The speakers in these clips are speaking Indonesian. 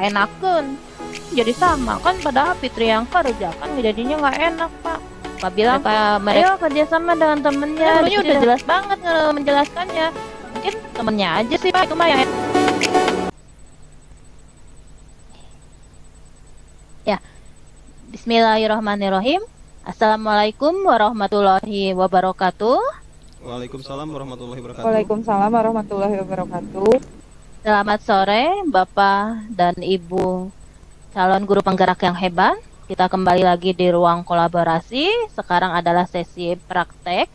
enakan. Jadi sama kan, padahal Fitri yang kerja kan jadinya nggak enak Pak. Pak bilang Pak, ayo kerja sama dengan temennya. Temennya udah jelas banget menjelaskannya. Mungkin temennya aja sih Pak, itu mah yang ya. Bismillahirrahmanirrahim. Assalamualaikum warahmatullahi wabarakatuh. Waalaikumsalam warahmatullahi wabarakatuh. Waalaikumsalam warahmatullahi wabarakatuh. Selamat sore Bapak dan Ibu calon guru penggerak yang hebat. Kita kembali lagi di ruang kolaborasi. Sekarang adalah sesi praktek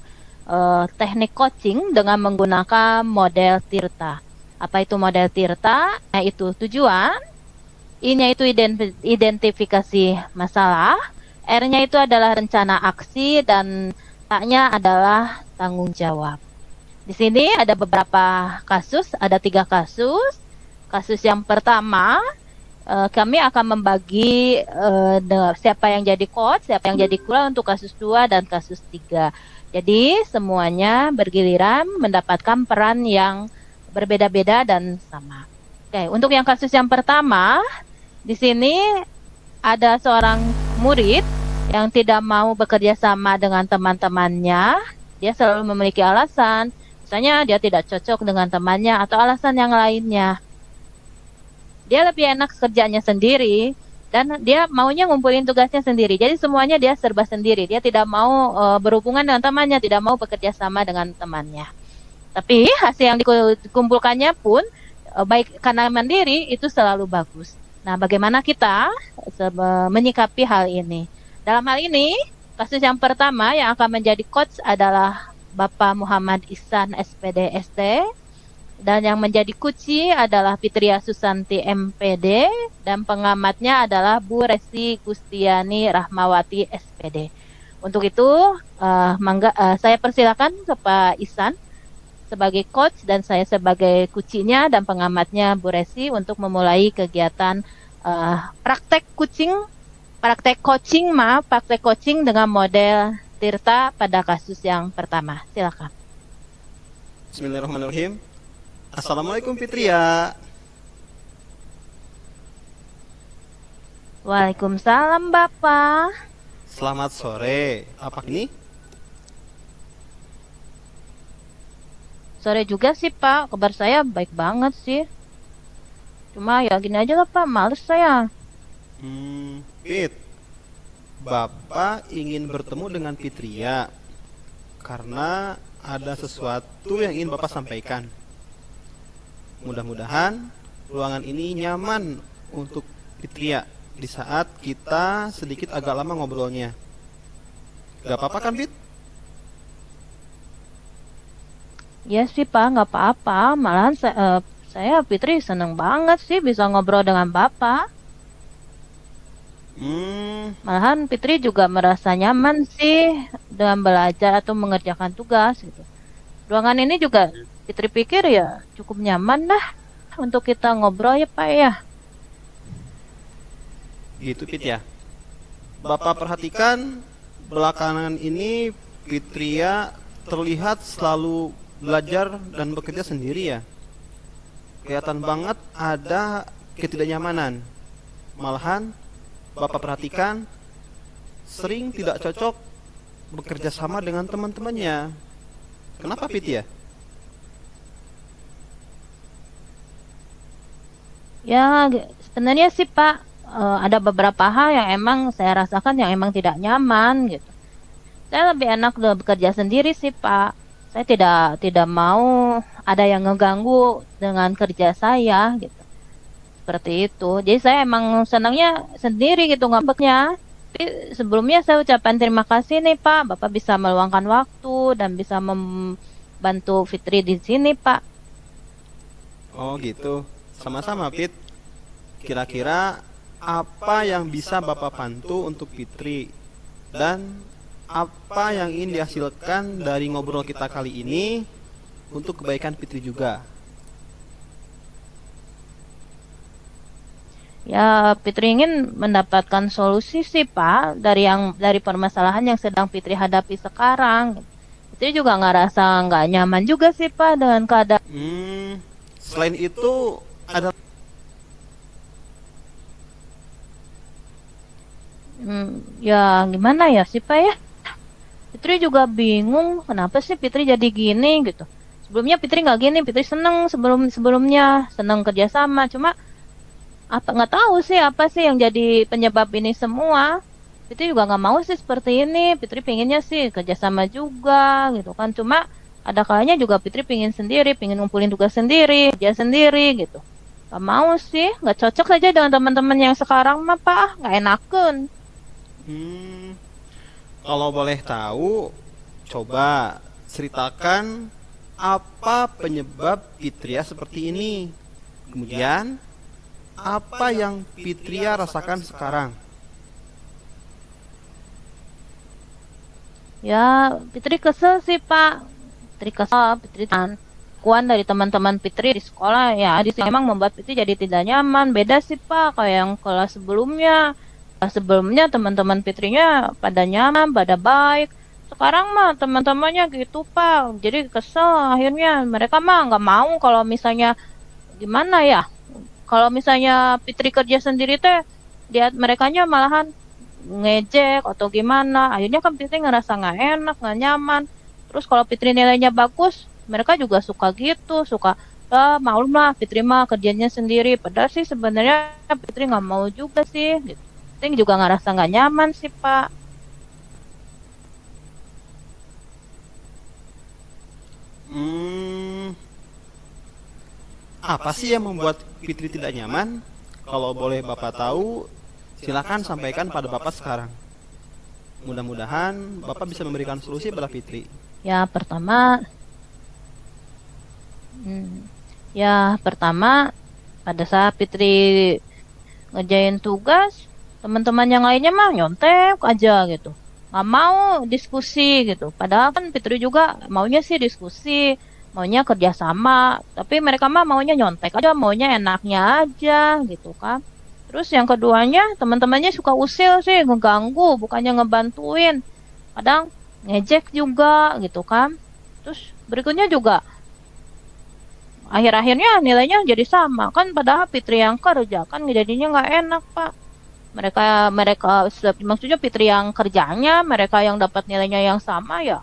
teknik coaching dengan menggunakan model Tirta. Apa itu model Tirta? Yaitu tujuan, I-nya itu identifikasi masalah, R-nya itu adalah rencana aksi, dan T-nya adalah tanggung jawab. Di sini ada beberapa kasus, ada 3 kasus. Kasus yang pertama, kami akan membagi siapa yang jadi coach, siapa yang jadi guru untuk kasus 2 dan kasus 3. Jadi semuanya bergiliran mendapatkan peran yang berbeda-beda dan sama. Oke, untuk yang kasus yang pertama, di sini ada seorang murid yang tidak mau bekerja sama dengan teman-temannya. Dia selalu memiliki alasan, misalnya dia tidak cocok dengan temannya atau alasan yang lainnya. Dia lebih enak kerjanya sendiri dan dia maunya ngumpulin tugasnya sendiri. Jadi semuanya dia serba sendiri. Dia tidak mau berhubungan dengan temannya, tidak mau bekerja sama dengan temannya. Tapi hasil yang dikumpulkannya pun baik karena mandiri itu selalu bagus. Nah, bagaimana kita menyikapi hal ini? Dalam hal ini, kasus yang pertama yang akan menjadi coach adalah Bapak Muhammad Ihsan SPD ST, dan yang menjadi kuci adalah Fitria Susanti MPD, dan pengamatnya adalah Bu Resi Gustiani Rahmawati SPD. Untuk itu, saya persilakan ke Pak Ihsan sebagai coach dan saya sebagai kucinya dan pengamatnya Bu Resi untuk memulai kegiatan praktek coaching dengan model Tirta pada kasus yang pertama. Silakan. Bismillahirrahmanirrahim. Assalamualaikum Fitria. Waalaikumsalam Bapak. Selamat sore. Apa ini? Sore juga sih Pak, kabar saya baik banget sih. Cuma ya gini aja lah Pak, males saya. Fit, Bapak ingin bertemu dengan Fitria karena ada sesuatu yang ingin Bapak sampaikan. Mudah-mudahan ruangan ini nyaman untuk Fitria di saat kita sedikit agak lama ngobrolnya. Gak apa-apa kan, Fit? Ya sih Pak, nggak apa-apa. Malahan saya Fitri seneng banget sih bisa ngobrol dengan Bapak. Malahan Fitri juga merasa nyaman sih dengan belajar atau mengerjakan tugas gitu. Ruangan ini juga Fitri pikir ya cukup nyaman dah untuk kita ngobrol ya Pak ya. Gitu Fit ya. Bapak perhatikan belakangan ini Fitria terlihat selalu belajar dan bekerja sendiri ya. Kelihatan banget ada ketidaknyamanan. Malahan Bapak perhatikan sering tidak cocok bekerja sama dengan teman-temannya. Kenapa Fit ya? Ya sebenarnya sih Pak, ada beberapa hal yang emang saya rasakan yang emang tidak nyaman gitu. Saya lebih enak bekerja sendiri sih Pak. Saya tidak mau ada yang ngeganggu dengan kerja saya gitu. Seperti itu. Jadi saya emang senangnya sendiri gitu ngambeknya. Tapi sebelumnya saya ucapkan terima kasih nih Pak, Bapak bisa meluangkan waktu dan bisa membantu Fitri di sini Pak. Oh gitu. Sama-sama Fit. Kira-kira apa yang bisa Bapak bantu untuk Fitri dan apa yang ingin dihasilkan dari ngobrol kita kali ini untuk kebaikan Fitri juga? Ya, Fitri ingin mendapatkan solusi sih Pak dari permasalahan yang sedang Fitri hadapi sekarang. Fitri juga nggak nyaman juga sih Pak dengan keadaan. Selain itu ada Ya gimana ya sih Pak ya? Fitri juga bingung kenapa sih Fitri jadi gini gitu. Sebelumnya Fitri nggak gini, Fitri seneng sebelumnya seneng kerjasama. Cuma apa nggak tahu sih apa sih yang jadi penyebab ini semua. Fitri juga nggak mau sih seperti ini. Fitri pengennya sih kerjasama juga gitu kan. Cuma ada kalanya juga Fitri pengen sendiri, pengen ngumpulin tugas sendiri, kerja sendiri gitu. Gak mau sih, nggak cocok saja dengan teman-teman yang sekarang mah Pak, nggak enakan. Hmm, kalau boleh tahu, coba ceritakan apa penyebab Fitria seperti ini. Kemudian, apa yang Fitria rasakan sekarang? Ya, Fitri kesel sih Pak. Fitri kesel, Fitri kuan dari teman-teman Fitri di sekolah ya di sini memang membuat Fitri jadi tidak nyaman. Beda sih Pak kayak yang kelas sebelumnya. Kelas sebelumnya teman-teman Fitrinya pada nyaman, pada baik. Sekarang mah teman-temannya gitu Pak. Jadi kesel akhirnya mereka mah nggak mau kalau misalnya gimana ya? Kalau misalnya Fitri kerja sendiri teh dia merekanya malahan ngejek atau gimana akhirnya kan Fitri ngerasa nggak enak nggak nyaman terus kalau Fitri nilainya bagus mereka juga suka gitu suka maklum lah Fitri mah kerjanya sendiri padahal sih sebenarnya Fitri nggak mau juga sih gitu. Fitri juga ngerasa nggak nyaman sih Pak. Hmm, apa sih yang membuat Fitri tidak nyaman? Kalau boleh Bapak tahu, silakan sampaikan pada Bapak sekarang. Mudah-mudahan Bapak bisa memberikan solusi pada Fitri. Ya pertama hmm, ya pertama pada saat Fitri ngerjain tugas teman-teman yang lainnya mah nyontek aja gitu nggak mau diskusi gitu padahal kan Fitri juga maunya sih diskusi maunya kerjasama tapi mereka mah maunya nyontek aja maunya enaknya aja gitu kan terus yang keduanya teman-temannya suka usil sih ngeganggu bukannya ngebantuin kadang ngejek juga gitu kan terus berikutnya juga akhir-akhirnya nilainya jadi sama kan padahal Fitri yang kerja kan jadinya nggak enak Pak mereka mereka maksudnya Fitri yang kerjanya mereka yang dapat nilainya yang sama ya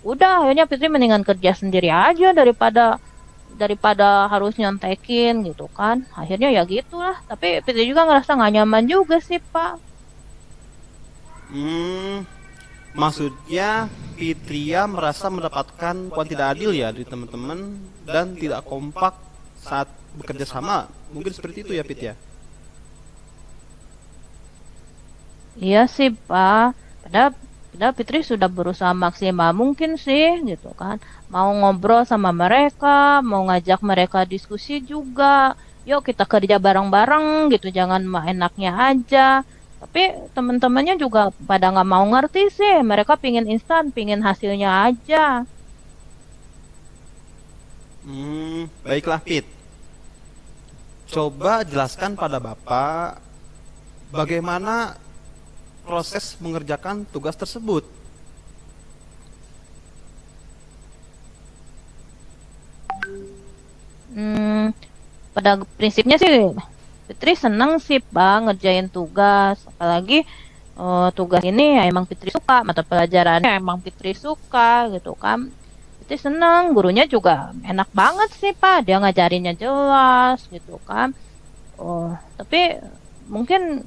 udah akhirnya Fitri mendingan kerja sendiri aja daripada daripada harus nyontekin gitu kan akhirnya ya gitulah tapi Fitri juga ngerasa nggak nyaman juga sih Pak. Hmm, maksudnya Fitria merasa mendapatkan puan tidak adil ya dari teman-teman dan tidak kompak saat bekerja sama. Mungkin seperti itu ya, Fit ya. Iya sih Pak padahal padahal Fitri sudah berusaha maksimal mungkin sih gitu kan mau ngobrol sama mereka mau ngajak mereka diskusi juga yuk kita kerja bareng-bareng gitu jangan mah enaknya aja tapi teman-temannya juga pada nggak mau ngerti sih mereka pingin instan pingin hasilnya aja. Baiklah, Fit. Coba jelaskan pada Bapak bagaimana proses mengerjakan tugas tersebut. Hmm, pada prinsipnya sih Fitri seneng sih Pak ngerjain tugas apalagi tugas ini ya emang Fitri suka mata pelajarannya emang Fitri suka gitu kan Fitri seneng gurunya juga enak banget sih Pak dia ngajarinnya jelas gitu kan tapi mungkin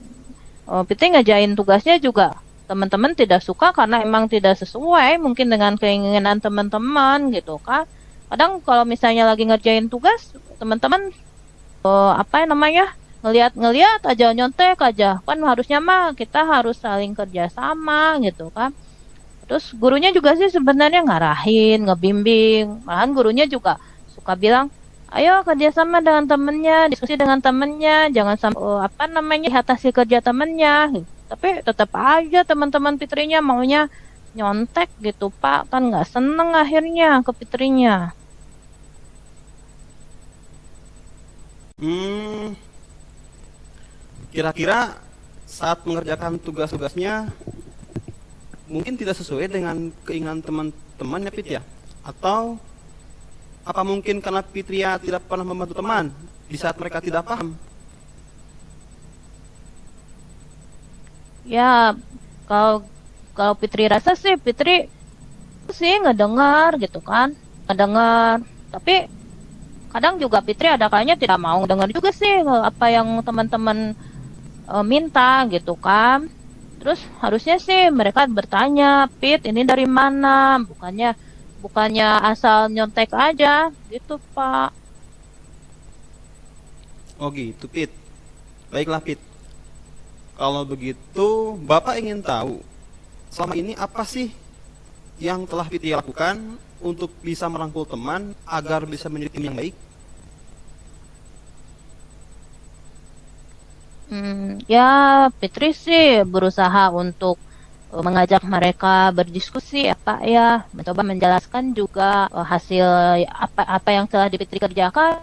Fitri ngerjain tugasnya juga teman-teman tidak suka karena emang tidak sesuai mungkin dengan keinginan teman-teman gitu kan kadang kalau misalnya lagi ngerjain tugas teman-teman apa namanya ngelihat-ngelihat aja nyontek aja kan harusnya mah kita harus saling kerja sama gitu kan terus gurunya juga sih sebenarnya ngarahin ngebimbing malahan gurunya juga suka bilang ayo kerjasama dengan temennya diskusi dengan temennya jangan sampai apa namanya lihat hasil kerja temennya gitu. Tapi tetap aja teman-teman Fitrinya maunya nyontek gitu Pak kan nggak seneng akhirnya ke Fitrinya. Hmm, Kira-kira saat mengerjakan tugas-tugasnya mungkin tidak sesuai dengan keinginan teman-teman ya, Fit ya? Atau apa mungkin karena Fitria tidak pernah membantu teman di saat mereka tidak paham? Ya, kalau kalau Fitri rasa sih, Fitri sih ngedengar gitu kan, ngedengar. Tapi kadang juga Fitri ada kalanya tidak mau dengar juga sih apa yang teman-teman minta gitu kan. Terus harusnya sih mereka bertanya, Pit, ini dari mana? Bukannya bukannya asal nyontek aja gitu, Pak. Oh gitu, Pit. Baiklah, Pit. Kalau begitu, Bapak ingin tahu selama ini apa sih yang telah Pitria lakukan untuk bisa merangkul teman agar bisa menjadi tim yang baik? Ya, Fitri sih berusaha untuk mengajak mereka berdiskusi ya Pak ya, mencoba menjelaskan juga hasil apa yang telah Fitri kerjakan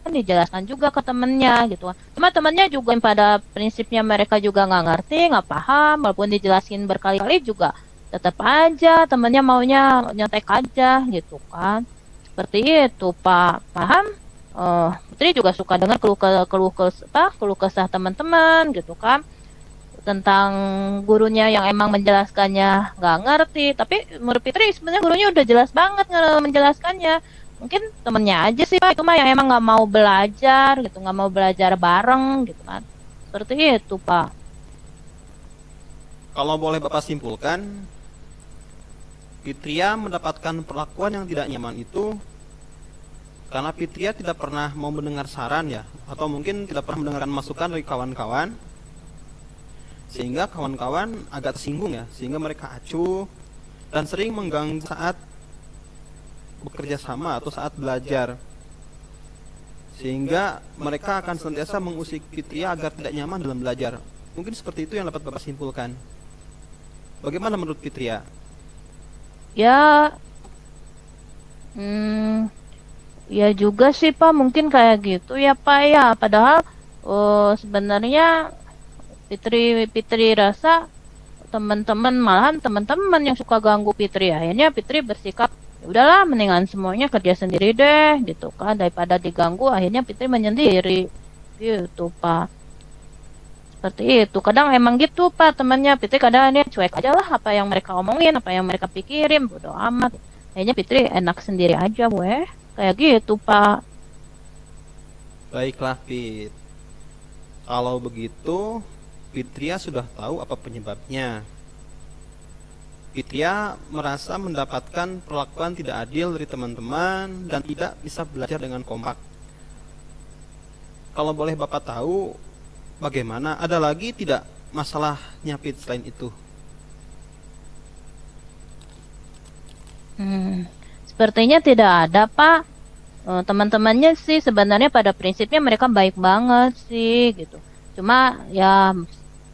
dijelaskan juga ke temennya gitu. Cuma temennya juga yang pada prinsipnya mereka juga nggak ngerti, nggak paham, walaupun dijelasin berkali-kali juga tetap aja temennya maunya nyontek aja gitu kan. Seperti itu Pak, paham? Putri juga suka dengar keluh kesah teman-teman gitu kan tentang gurunya yang emang menjelaskannya nggak ngerti. Tapi menurut Fitri sebenarnya gurunya udah jelas banget menjelaskannya. Mungkin temennya aja sih Pak, itu mah yang emang nggak mau belajar gitu, nggak mau belajar bareng gitu kan. Seperti itu Pak. Kalau boleh Bapak simpulkan, Fitria mendapatkan perlakuan yang tidak nyaman itu karena Fitria tidak pernah mau mendengar saran ya, atau mungkin tidak pernah mendengarkan masukan dari kawan-kawan, sehingga kawan-kawan agak tersinggung ya, sehingga mereka acuh dan sering mengganggu saat bekerja sama atau saat belajar, sehingga mereka akan senantiasa mengusik Fitria agar tidak nyaman dalam belajar. Mungkin seperti itu yang dapat Bapak simpulkan. Bagaimana menurut Fitria? Ya, hmm, ya juga sih Pak, mungkin kayak gitu ya Pak ya. Padahal sebenarnya Fitri Fitri rasa teman-teman malahan teman-teman yang suka ganggu Fitri. Akhirnya Fitri bersikap, "Ya udahlah, mendingan semuanya kerja sendiri deh," gitu kan, daripada diganggu. Akhirnya Fitri menyendiri, gitu Pak. Seperti itu. Kadang emang gitu Pak temannya. Fitri kadang ini cuek aja lah apa yang mereka omongin, apa yang mereka pikirin, bodo amat. Akhirnya Fitri enak sendiri aja, weh. Kayak gitu Pak. Baiklah, Fit. Kalau begitu, Fitria sudah tahu apa penyebabnya. Fitria merasa mendapatkan perlakuan tidak adil dari teman-teman dan tidak bisa belajar dengan kompak. Kalau boleh Bapak tahu, bagaimana? Ada lagi tidak masalahnya, Fit, selain itu? Sepertinya tidak ada Pak. Teman-temannya sih sebenarnya pada prinsipnya mereka baik banget sih gitu. Cuma ya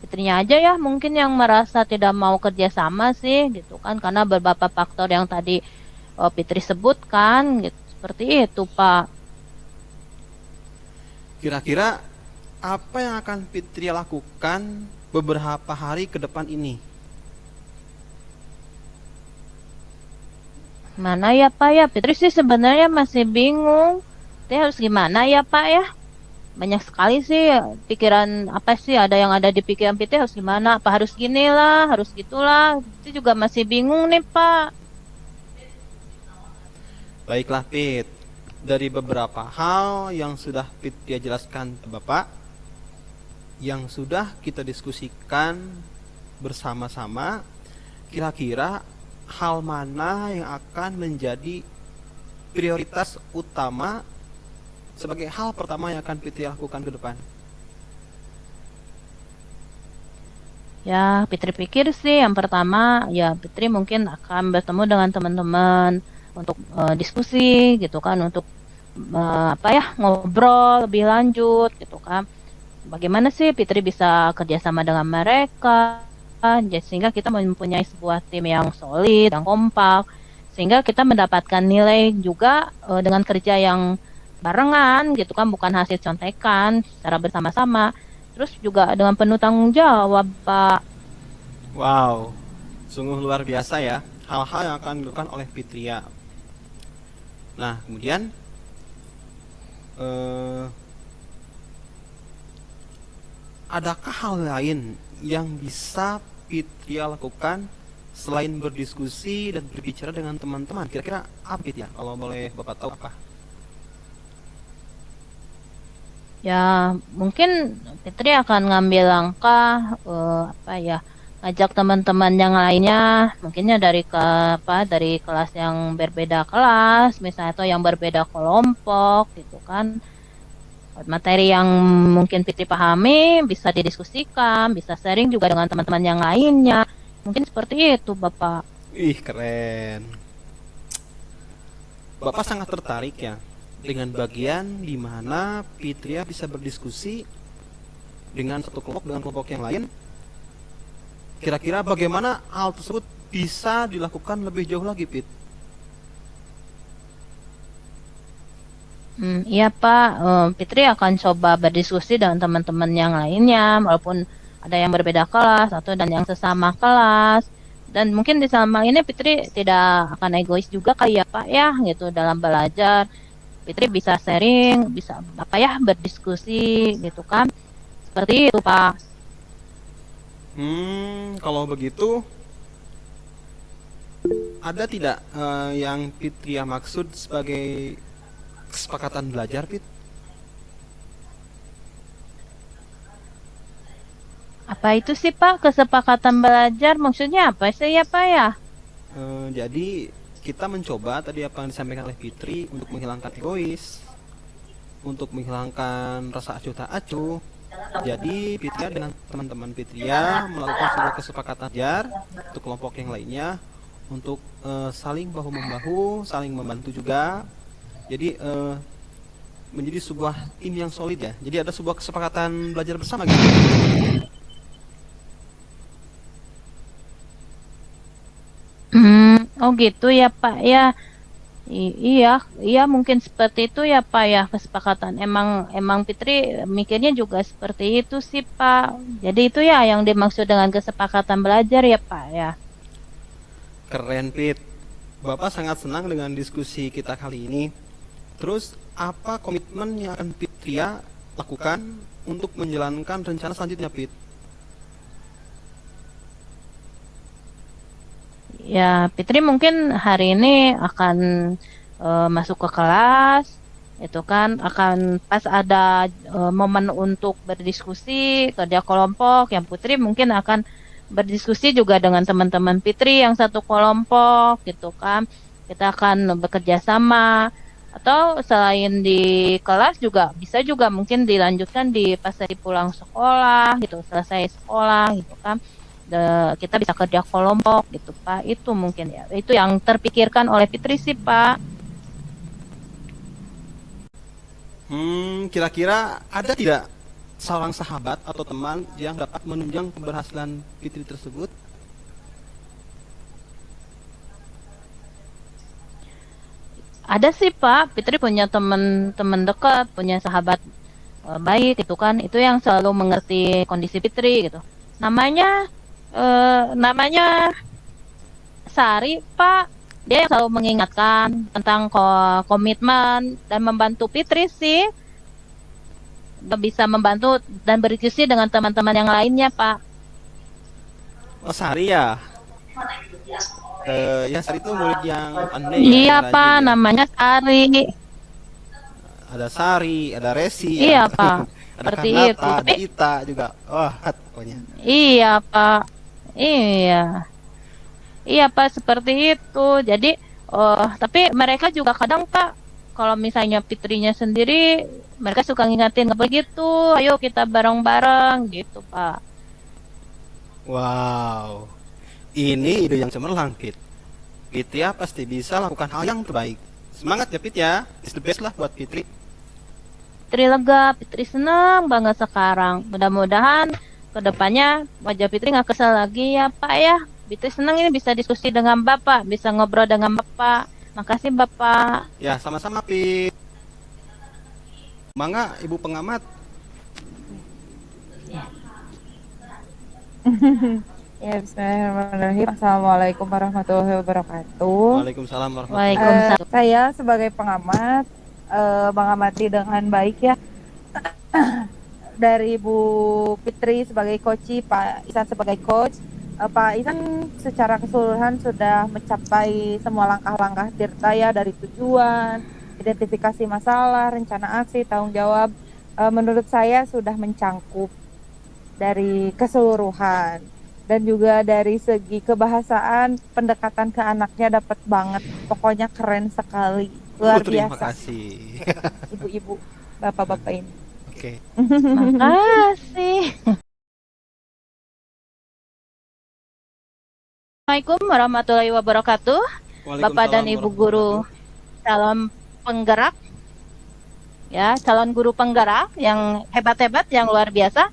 Fitrinya aja ya mungkin yang merasa tidak mau kerja sama sih gitu kan karena beberapa faktor yang tadi Fitri sebutkan gitu. Seperti itu Pak. Kira-kira apa yang akan Fitria lakukan beberapa hari ke depan ini? Mana ya Pak ya? Fitri sih sebenarnya masih bingung. Dia harus gimana ya Pak ya? Banyak sekali sih pikiran apa sih ada yang ada di pikiran Fitri harus gimana? Apa harus gini lah, harus gitulah. Fitri juga masih bingung nih Pak. Baiklah, Fit. Dari beberapa hal yang sudah Fitria jelaskan ke Bapak, yang sudah kita diskusikan bersama-sama, kira-kira hal mana yang akan menjadi prioritas utama sebagai hal pertama yang akan Fitri lakukan ke depan? Ya, Fitri pikir sih yang pertama ya Fitri mungkin akan bertemu dengan teman-teman untuk diskusi gitu kan, untuk apa ya ngobrol lebih lanjut gitu kan. Bagaimana sih Fitri bisa kerjasama dengan mereka sehingga kita mempunyai sebuah tim yang solid, yang kompak, sehingga kita mendapatkan nilai juga dengan kerja yang barengan gitu kan, bukan hasil contekan secara bersama-sama. Terus juga dengan penuh tanggung jawab, Pak. Wow, sungguh luar biasa ya hal-hal yang akan dilakukan oleh Fitria. Nah, kemudian adakah hal lain yang bisa Fitria lakukan selain berdiskusi dan berbicara dengan teman-teman? Kira-kira apa Fit ya? Kalau boleh Bapak tahu apa? Ya, mungkin Fitri akan ngambil langkah apa ya, ngajak teman-teman yang lainnya, mungkinnya dari kelas yang berbeda kelas, misalnya atau yang berbeda kelompok gitu kan. Materi yang mungkin Fitri pahami bisa didiskusikan, bisa sharing juga dengan teman-teman yang lainnya. Mungkin seperti itu, Bapak. Ih, keren. Bapak sangat tertarik ya dengan bagian di mana Fitria bisa berdiskusi dengan satu kelompok dengan kelompok yang lain. Kira-kira bagaimana hal tersebut bisa dilakukan lebih jauh lagi, Fit? Iya Pak, Fitri akan coba berdiskusi dengan teman-teman yang lainnya, walaupun ada yang berbeda kelas atau dan yang sesama kelas. Dan mungkin di selama ini Fitri tidak akan egois juga kali ya Pak ya, gitu dalam belajar. Fitri bisa sharing, bisa apa ya berdiskusi gitu kan. Seperti itu Pak. Kalau begitu ada tidak yang Fitria maksud sebagai kesepakatan belajar, Fit? Apa itu sih Pak kesepakatan belajar? Maksudnya apa sih ya Pak ya? Jadi kita mencoba tadi apa yang disampaikan oleh Fitri untuk menghilangkan egois, untuk menghilangkan rasa acuh tak acuh. Jadi Fitria dengan teman-teman Fitria melakukan sebuah kesepakatan belajar untuk kelompok yang lainnya untuk saling bahu membahu, saling membantu juga. Jadi menjadi sebuah tim yang solid ya. Jadi ada sebuah kesepakatan belajar bersama gitu. Oh gitu ya Pak ya. Iya, iya mungkin seperti itu ya Pak ya kesepakatan. Emang Fitri mikirnya juga seperti itu sih Pak. Jadi itu ya yang dimaksud dengan kesepakatan belajar ya Pak ya. Keren, Fit. Bapak sangat senang dengan diskusi kita kali ini. Terus apa komitmen yang akan Fitria lakukan untuk menjalankan rencana selanjutnya, Fit? Ya, Fitri mungkin hari ini akan masuk ke kelas, itu kan akan pas ada momen untuk berdiskusi kerja kelompok, yang Putri mungkin akan berdiskusi juga dengan teman-teman Fitri yang satu kelompok, gitu kan. Kita akan bekerja sama, atau selain di kelas juga bisa juga mungkin dilanjutkan di pas dari pulang sekolah, gitu, selesai sekolah, gitu kan. Kita bisa kerja kelompok gitu Pak, itu mungkin ya itu yang terpikirkan oleh Fitri sih Pak. Kira-kira ada tidak seorang sahabat atau teman yang dapat menunjang keberhasilan Fitri tersebut? Ada sih Pak, Fitri punya teman-teman dekat, punya sahabat baik gitu kan, itu yang selalu mengerti kondisi Fitri gitu. Namanya Sari Pak, dia yang selalu mengingatkan tentang komitmen dan membantu Fitri sih, bisa membantu dan berdiskusi dengan teman-teman yang lainnya Pak. Oh, Sari ya. Ya Sari itu murid yang pandai ya, Iya yang Pak, rajin ya. namanya Sari. Ada Sari, ada Resi Iya ya. Pak, Ada seperti itu. Kanata, ada Tapi Ita juga. Wah, pokoknya. iya Pak, iya, iya Pak seperti itu. Jadi, tapi mereka juga kadang Pak, kalau misalnya Fitrinya sendiri, mereka suka ngingetin nggak begitu. Ayo kita bareng-bareng gitu Pak. Wow. Ini ide yang cemerlang, Fit. Fitria pasti bisa lakukan hal yang terbaik. Semangat ya, Fit ya. It's the best lah buat Fitri. Fitri lega, Fitri senang banget sekarang. Mudah-mudahan kedepannya wajah Fitri nggak kesal lagi ya Pak ya. Fitri senang ini bisa diskusi dengan Bapak, bisa ngobrol dengan Bapak. Makasih Bapak. Ya, sama-sama, Fit. Mangga, Ibu pengamat. Ya, bismillahirrahmanirrahim. Assalamualaikum warahmatullahi wabarakatuh. Waalaikumsalam warahmatullahi Waalaikumsalam. Saya sebagai pengamat mengamati dengan baik ya dari Bu Fitri sebagai coach, Pak Isan sebagai coach. Pak Isan secara keseluruhan sudah mencapai semua langkah-langkah Tirta ya, dari tujuan, identifikasi masalah, rencana aksi, tanggung jawab. Menurut saya sudah mencangkup dari keseluruhan, dan juga dari segi kebahasaan pendekatan ke anaknya dapat banget. Pokoknya keren sekali, luar Terima biasa kasih. ibu-ibu, bapak-bapak ini. Oke. Makasih. Assalamualaikum warahmatullahi wabarakatuh. Bapak dan Waalaikumsalam Ibu guru warahmatullahi calon penggerak, ya, calon guru penggerak yang hebat-hebat, yang luar biasa.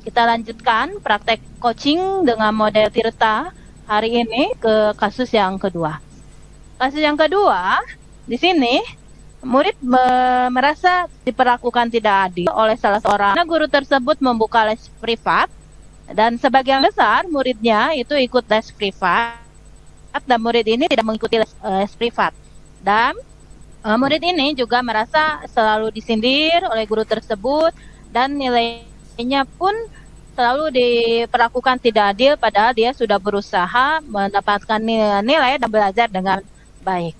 Kita lanjutkan praktek coaching dengan model Tirta hari ini ke kasus yang kedua. Kasus yang kedua, di sini murid merasa diperlakukan tidak adil oleh salah seorang. Nah, guru tersebut membuka les privat dan sebagian besar muridnya itu ikut les privat, dan murid ini tidak mengikuti les privat. Dan murid ini juga merasa selalu disindir oleh guru tersebut dan nilainya pun selalu diperlakukan tidak adil, padahal dia sudah berusaha mendapatkan nilai dan belajar dengan baik.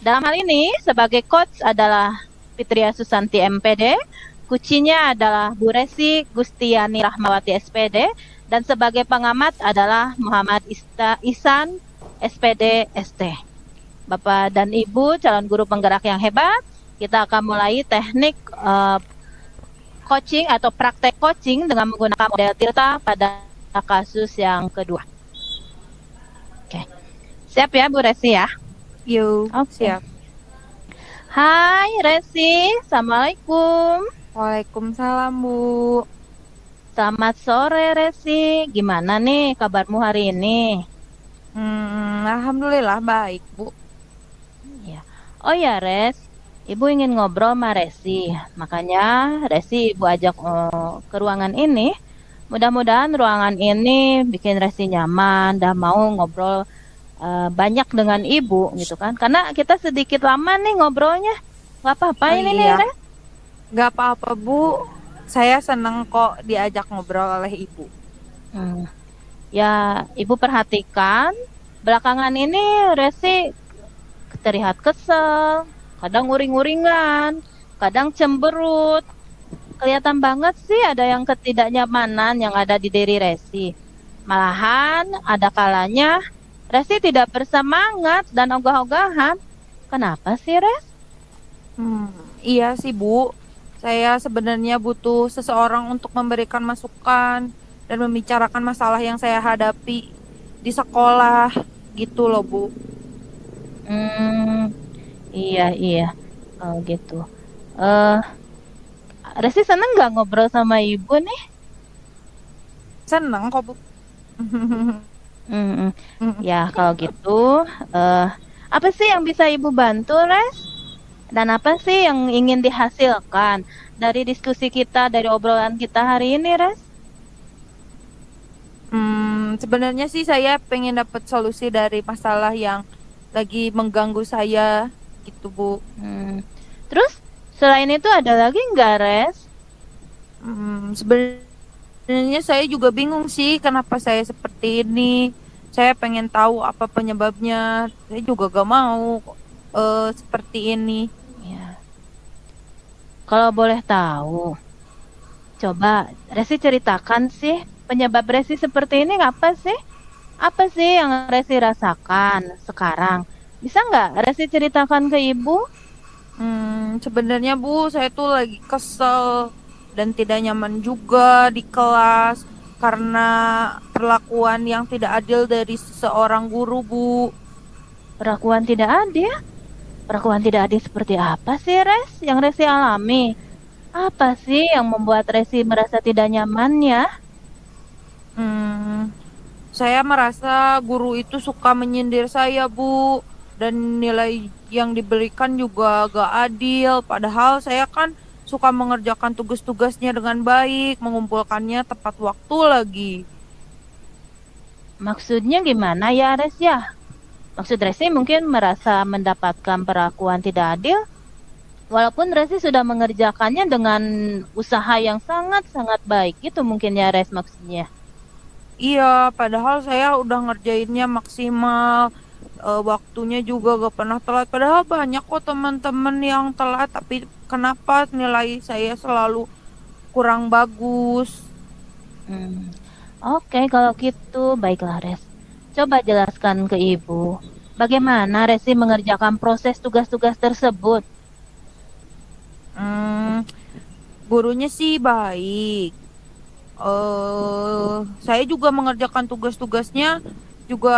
Dalam hal ini sebagai coach adalah Fitria Susanti MPD, kucinya adalah Bu Resi Gustiani Rahmawati SPD, dan sebagai pengamat adalah Muhammad Isan SPD ST. Bapak dan Ibu calon guru penggerak yang hebat, kita akan mulai teknik coaching atau praktek coaching dengan menggunakan model Tirta pada kasus yang kedua. Oke. Siap ya Bu Resi ya? Yuk, Oke. siap. Hai Resi, Assalamualaikum. Waalaikumsalam Bu. Selamat sore Resi, gimana nih kabarmu hari ini? Alhamdulillah baik Bu. Ya. Oh ya Res, Ibu ingin ngobrol sama Resi, makanya Resi Ibu ajak ke ruangan ini. Mudah-mudahan ruangan ini bikin Resi nyaman dan mau ngobrol banyak dengan Ibu gitu kan. Karena kita sedikit lama nih ngobrolnya. Gak apa-apa Oh ini iya. nih Res. Gak apa-apa Bu. Saya senang kok diajak ngobrol oleh Ibu. Ya, Ibu perhatikan belakangan ini Resi terlihat kesel, kadang uring-uringan, kadang cemberut. Kelihatan banget sih ada yang ketidaknyamanan yang ada di diri Resi. Malahan ada kalanya Resi tidak bersemangat dan ogah-ogahan. Kenapa sih Res? Iya sih Bu. Saya sebenarnya butuh seseorang untuk memberikan masukan dan membicarakan masalah yang saya hadapi di sekolah gitu loh Bu. Iya. Oh gitu. Resi seneng nggak ngobrol sama Ibu nih? Seneng kok Bu. Ya kalau gitu, apa sih yang bisa Ibu bantu, Res? Dan apa sih yang ingin dihasilkan dari diskusi kita, dari obrolan kita hari ini, Res? Sebenarnya sih saya pengen dapat solusi dari masalah yang lagi mengganggu saya gitu Bu. Terus selain itu ada lagi nggak, Res? Sebenarnya saya juga bingung sih kenapa saya seperti ini. Saya pengen tahu apa penyebabnya. Saya juga gak mau seperti ini. Ya. Kalau boleh tahu, coba Resi ceritakan sih penyebab Resi seperti ini apa sih? Apa sih yang Resi rasakan sekarang? Bisa nggak Resi ceritakan ke Ibu? Sebenarnya Bu, saya tuh lagi kesel dan tidak nyaman juga di kelas karena perlakuan yang tidak adil dari seorang guru Bu. Perlakuan tidak adil? Perlakuan tidak adil seperti apa sih, Res, yang Resi alami? Apa sih yang membuat Resi merasa tidak nyaman ya? Saya merasa guru itu suka menyindir saya, Bu. Dan nilai yang diberikan juga gak adil. Padahal saya kan suka mengerjakan tugas-tugasnya dengan baik, mengumpulkannya tepat waktu lagi. Maksudnya gimana ya, Res ya? Maksud Resi mungkin merasa mendapatkan perlakuan tidak adil? Walaupun Resi sudah mengerjakannya dengan usaha yang sangat-sangat baik, gitu mungkin ya Res maksudnya. Iya, padahal saya udah ngerjainnya maksimal, waktunya juga gak pernah telat. Padahal banyak kok teman-teman yang telat, tapi kenapa nilai saya selalu kurang bagus? Hmm. Oke, kalau gitu baiklah Res. Coba jelaskan ke Ibu, bagaimana Resi mengerjakan proses tugas-tugas tersebut? Hmm, gurunya sih baik. Saya juga mengerjakan tugas-tugasnya juga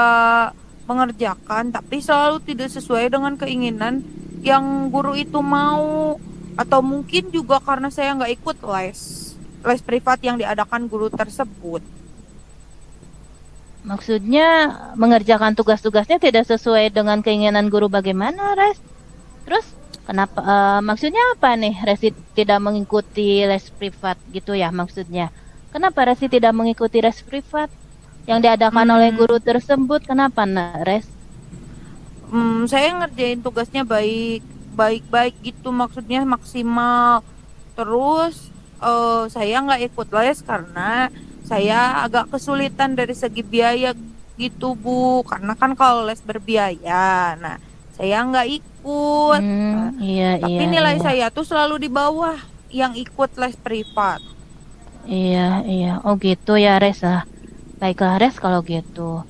mengerjakan, tapi selalu tidak sesuai dengan keinginan yang guru itu mau. Atau mungkin juga karena saya nggak ikut les privat yang diadakan guru tersebut. Maksudnya mengerjakan tugas-tugasnya tidak sesuai dengan keinginan guru bagaimana, Res? Terus kenapa? Maksudnya apa nih? Resi tidak mengikuti les privat gitu ya maksudnya? Kenapa Resi tidak mengikuti les privat yang diadakan oleh guru Hmm, tersebut? Kenapa, Res? saya ngerjain tugasnya baik-baik gitu, maksudnya maksimal. Terus saya nggak ikut les karena saya agak kesulitan dari segi biaya gitu Bu, karena kan kalau les berbiaya. Nah, saya nggak ikut. Nah, Iya, tapi iya, nilai iya. saya tuh selalu di bawah yang ikut les privat. Iya, iya. Oh gitu ya, Res. Baiklah, Res, kalau gitu.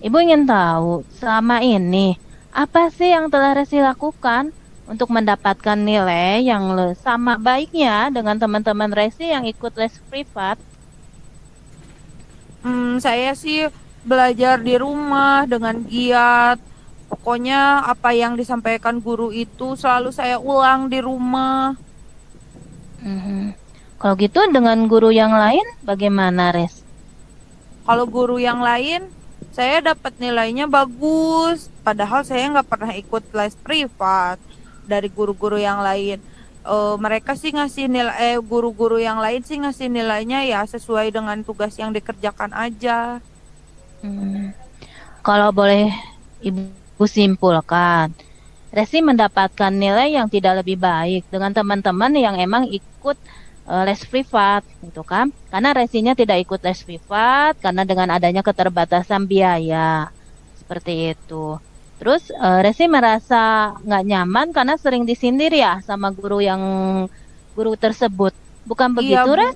Ibu ingin tahu, selama ini, apa sih yang telah Resi lakukan untuk mendapatkan nilai yang sama baiknya dengan teman-teman Resi yang ikut les privat? Saya sih belajar di rumah dengan giat. Pokoknya apa yang disampaikan guru itu selalu saya ulang di rumah. Mhm. Kalau gitu dengan guru yang lain, bagaimana, Res? Kalau guru yang lain, saya dapat nilainya bagus. Padahal saya nggak pernah ikut les privat dari guru-guru yang lain. Mereka sih ngasih nilai, guru-guru yang lain sih ngasih nilainya ya sesuai dengan tugas yang dikerjakan aja. Hmm. Kalau boleh Ibu simpulkan, Resi mendapatkan nilai yang tidak lebih baik dengan teman-teman yang emang ikut les privat, gitu kan? Karena Resinya tidak ikut les privat karena dengan adanya keterbatasan biaya, seperti itu. Terus Resi merasa nggak nyaman karena sering disindir ya sama guru tersebut. Bukan Iya begitu, bu, Res?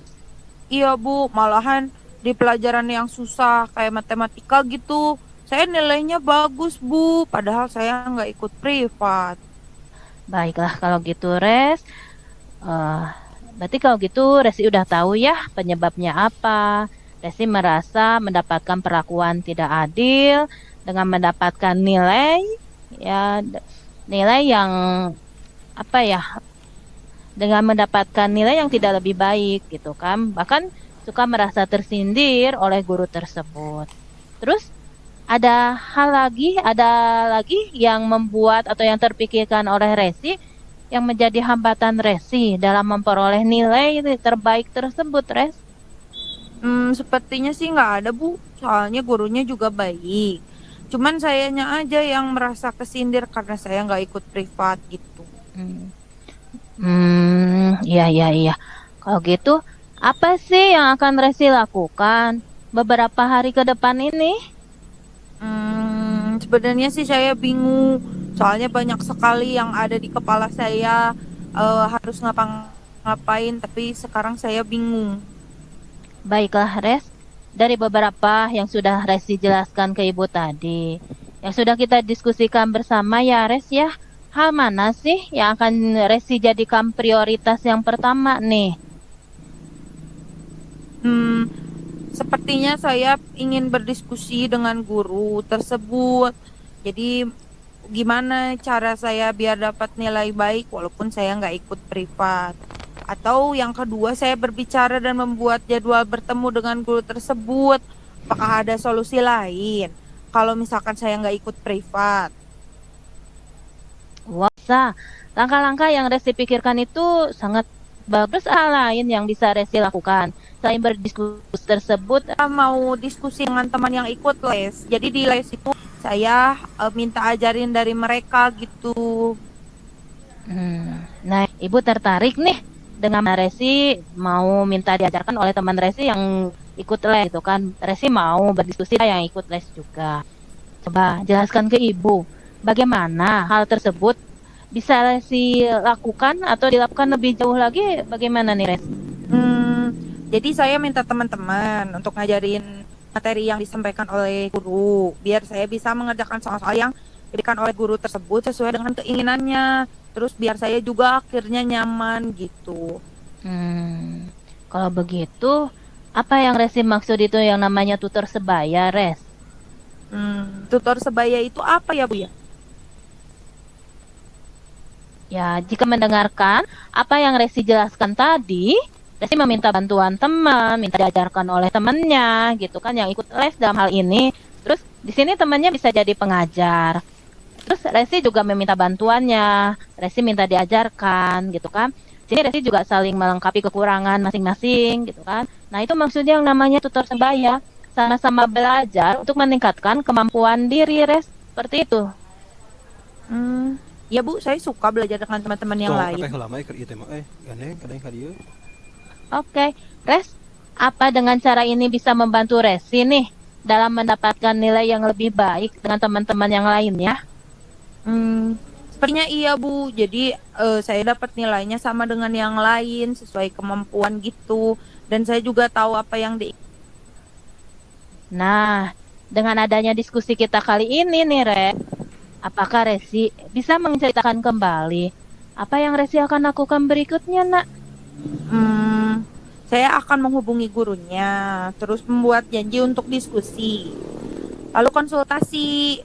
iya bu, malahan di pelajaran yang susah kayak matematika gitu, saya nilainya bagus bu, padahal saya nggak ikut privat. Baiklah kalau gitu, Res. Eh, Berarti kalau gitu Resi udah tahu ya penyebabnya apa. Resi merasa mendapatkan perlakuan tidak adil dengan mendapatkan nilai ya nilai yang apa ya dengan mendapatkan nilai yang tidak lebih baik gitu kan. Bahkan suka merasa tersindir oleh guru tersebut. Terus ada lagi yang membuat atau yang terpikirkan oleh Resi yang menjadi hambatan Resi dalam memperoleh nilai terbaik tersebut, Res. Sepertinya sih nggak ada bu, soalnya gurunya juga baik. Cuman sayanya aja yang merasa kesindir karena saya nggak ikut privat gitu. Hmm, iya, iya, iya. Kalau gitu, apa sih yang akan Resi lakukan beberapa hari ke depan ini? Sebenarnya sih saya bingung, soalnya banyak sekali yang ada di kepala saya, harus ngapa-ngapain, tapi sekarang saya bingung. Baiklah, Res. Dari beberapa yang sudah Resi jelaskan ke Ibu tadi, yang sudah kita diskusikan bersama ya, Res ya. Hal mana sih yang akan Resi jadikan prioritas yang pertama nih? Hmm, Sepertinya saya ingin berdiskusi dengan guru tersebut. Jadi gimana cara saya biar dapat nilai baik walaupun saya nggak ikut privat. Atau yang kedua saya berbicara dan membuat jadwal bertemu dengan guru tersebut. Apakah ada solusi lain? Kalau misalkan saya nggak ikut privat. Wah, langkah-langkah yang Resi pikirkan itu sangat bagus. Hal lain yang bisa Resi lakukan selain berdiskusi tersebut. Saya mau diskusi dengan teman yang ikut les. Jadi di les itu saya minta ajarin dari mereka gitu. Nah, Ibu tertarik nih dengan Resi mau minta diajarkan oleh teman Resi yang ikut les gitu kan. Resi mau berdiskusi yang ikut les juga. Coba jelaskan ke Ibu, bagaimana hal tersebut bisa Resi lakukan atau dilakukan lebih jauh lagi, bagaimana nih Resi? Jadi saya minta teman-teman untuk ngajarin materi yang disampaikan oleh guru, biar saya bisa mengerjakan soal-soal yang diberikan oleh guru tersebut sesuai dengan keinginannya. Terus biar saya juga akhirnya nyaman gitu. Kalau begitu, apa yang Resi maksud itu yang namanya tutor sebaya, Res? Tutor sebaya itu apa ya, Bu ya? Ya, jika mendengarkan apa yang Resi jelaskan tadi, Resi meminta bantuan teman, minta diajarkan oleh temannya, gitu kan, yang ikut les dalam hal ini. Terus di sini temannya bisa jadi pengajar. Terus Resi juga meminta bantuannya, Resi minta diajarkan, gitu kan. Sini Resi juga saling melengkapi kekurangan masing-masing, gitu kan. Nah, itu maksudnya yang namanya tutor sebaya, sama-sama belajar untuk meningkatkan kemampuan diri, Res. Seperti itu. Ya Bu, saya suka belajar dengan teman-teman yang lain. Katanya lama ieu teh mah gandeng kadang ka dieu. Oke, Res, apa dengan cara ini bisa membantu Resi nih dalam mendapatkan nilai yang lebih baik dengan teman-teman yang lainnya? Sepertinya iya Bu. Jadi saya dapat nilainya sama dengan yang lain sesuai kemampuan gitu. Dan saya juga tahu apa yang Nah, dengan adanya diskusi kita kali ini nih, apakah Resi bisa menceritakan kembali apa yang Resi akan lakukan berikutnya, Nak? Saya akan menghubungi gurunya, terus membuat janji untuk diskusi. Lalu konsultasi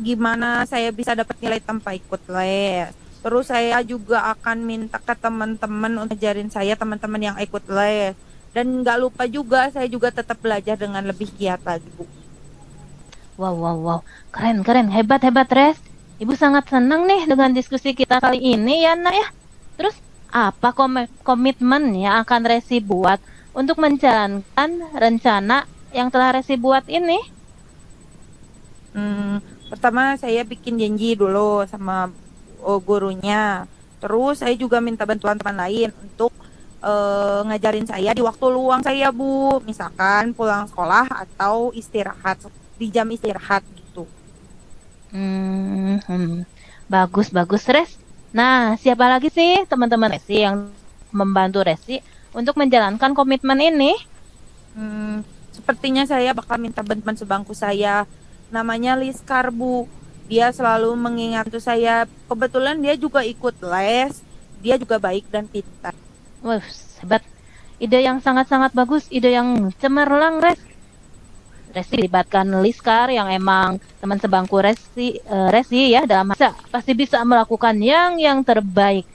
gimana saya bisa dapat nilai tanpa ikut les. Terus saya juga akan minta ke teman-teman untuk ajarin saya teman-teman yang ikut les. Dan nggak lupa juga saya juga tetap belajar dengan lebih giat lagi, Bu. Wow. Keren. Hebat, Res. Ibu sangat senang nih dengan diskusi kita kali ini ya, Nak ya. Terus, apa komitmen yang akan Resi buat untuk menjalankan rencana yang telah Resi buat ini? Pertama saya bikin janji dulu sama gurunya. Terus saya juga minta bantuan teman lain untuk ngajarin saya di waktu luang saya, Bu. Misalkan pulang sekolah atau istirahat di jam istirahat gitu. Bagus, Res. Nah, siapa lagi sih teman-teman Resi yang membantu Resi untuk menjalankan komitmen ini? Sepertinya saya bakal minta bantuan sebangku saya. Namanya Liskar, Bu. Dia selalu mengingat saya. Kebetulan dia juga ikut les. Dia juga baik dan pintar. Wah, hebat. Ide yang sangat-sangat bagus, ide yang cemerlang, Res. Resi libatkan Liskar yang emang teman sebangku Resi ya dalam pasti bisa melakukan yang terbaik.